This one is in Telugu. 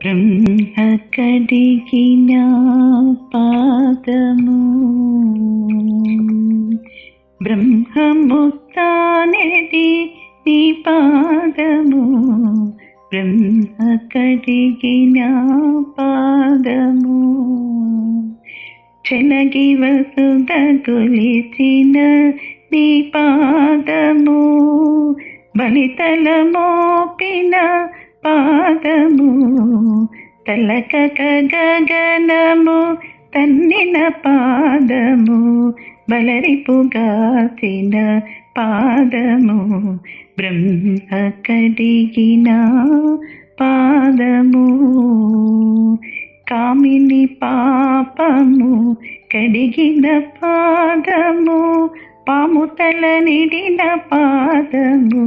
బ్రహ్మ కడిగిన పాదము బ్రహ్మముక్తానేది నీ పాదము బ్రహ్మ కడిగిన పాదము చెలగి వసుధ కొలిచిన నీ పాదము బలితల మోపిన పాదము తలక గగనము తన్నిన పాదము బలరిపుగాసిన పాదము బ్రహ్మ కడిగిన పాదము కామిని పాపము కడిగిన పాదము పాము తల నిడిన పాదము